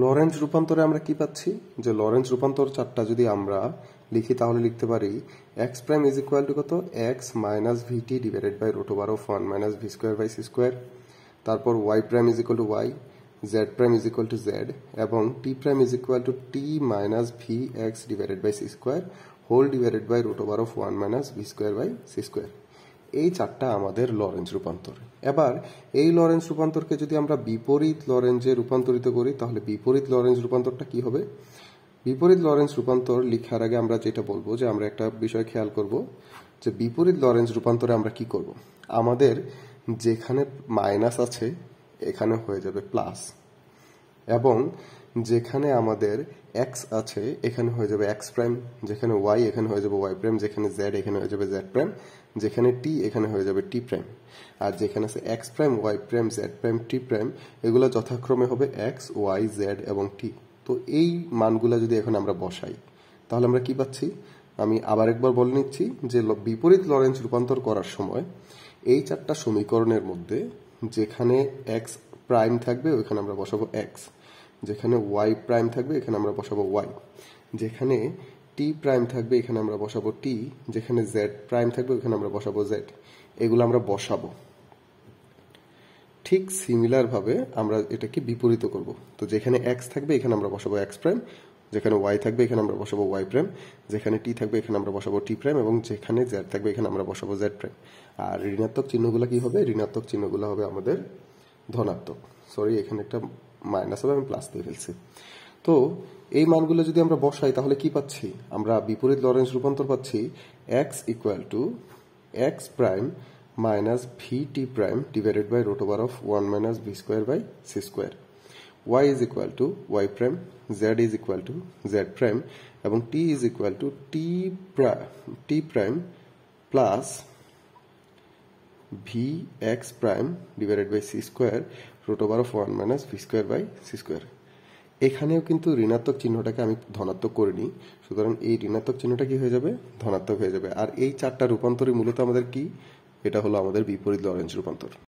লরেন্জ রূপান্তরে আমরা কি পাচ্ছি যে লরেন্জ রূপান্তর চারটা যদি আমরা লিখি তাহলে লিখতে পারি x prime is equal to কত x minus V T divided by root over of 1 minus V square by C square. তারপর y prime is equal to y, z prime is equal to z এবং t prime is equal to t minus V X divided by C square whole divided by root over of 1 minus V square by C square. এই চারটা আমাদের লরেন্জ রূপান্তর। এবার এই লরেন্জ রূপান্তরকে যদি আমরা বিপরীত লরেঞ্জে রূপান্তরিত করি তাহলে বিপরীত লরেঞ্জ রূপান্তরটা কি হবে? বিপরীত লরেঞ্জ রূপান্তর লেখার আগে আমরা যেটা বলবো যে আমরা একটা বিষয় খেয়াল করব যে বিপরীত লরেঞ্জ রূপান্তরে আমরা কি করব। আমাদের যেখানে মাইনাস আছে এখানে হয়ে যাবে প্লাস, এবং যেখানে আমাদের x আছে এখানে হয়ে যাবে x প্রাইম, যেখানে y এখানে হয়ে যাবে y প্রাইম, যেখানে z এখানে হয়ে যাবে z প্রাইম, যেখানে t এখানে হয়ে যাবে t প্রাইম, আর যেখানে আছে x prime y prime z prime t prime এগুলো যথাক্রমে হবে x y z এবং t। তো এই মানগুলো যদি এখন আমরা বসাই তাহলে আমরা কি পাচ্ছি? আমি আবার একবার বলে নিচ্ছি যে বিপরীত লরেঞ্জ রূপান্তর করার সময় এই চারটা সমীকরণের মধ্যে যেখানে x প্রাইম থাকবে ওইখানে আমরা বসাবো x, যেখানে y প্রাইম থাকবে এখানে আমরা বসাবো y, যেখানে t প্রাইম থাকবে এখানে আমরা বসাবো t, যেখানে z প্রাইম থাকবে ওখানে আমরা বসাবো z। এগুলো আমরা বসাবো। ঠিক সিমিলার ভাবে আমরা এটাকে বিপরীত করব। তো যেখানে x থাকবে এখানে আমরা বসাবো x প্রাইম, যেখানে y থাকবে এখানে আমরা বসাবো y প্রাইম, যেখানে t থাকবে এখানে আমরা বসাবো t প্রাইম, এবং যেখানে z থাকবে এখানে আমরা বসাবো z প্রাইম। আর ঋণাত্মক চিহ্নগুলো কি হবে? ঋণাত্মক চিহ্নগুলো হবে আমাদের ধনাত্মক। সরি, এখানে একটা মাইনাস হবে, আমি প্লাস দিয়ে ফেলছি। তো এই মানগুলো যদি আমরা বসাই তাহলে কি পাচ্ছি? আমরা বিপরীত লরেঞ্জ রূপান্তর পাচ্ছি x equal to x prime minus V T prime divided by root over of 1 minus V square by C square. y is equal to y prime, z is equal to z prime এবং t is equal to t prime plus V X prime divided by C square root over of 1 minus V square by C square. এখানেও কিন্তু ঋণাত্মক চিহ্নটাকে আমি ধনাত্মক করিনি, সুতরাং এই ঋণাত্মক চিহ্নটা কি হয়ে যাবে? ধনাত্মক হয়ে যাবে। আর এই চারটা রূপান্তরই মূলত আমাদের কি? এটা হলো আমাদের বিপরীত লরেঞ্জ রূপান্তর।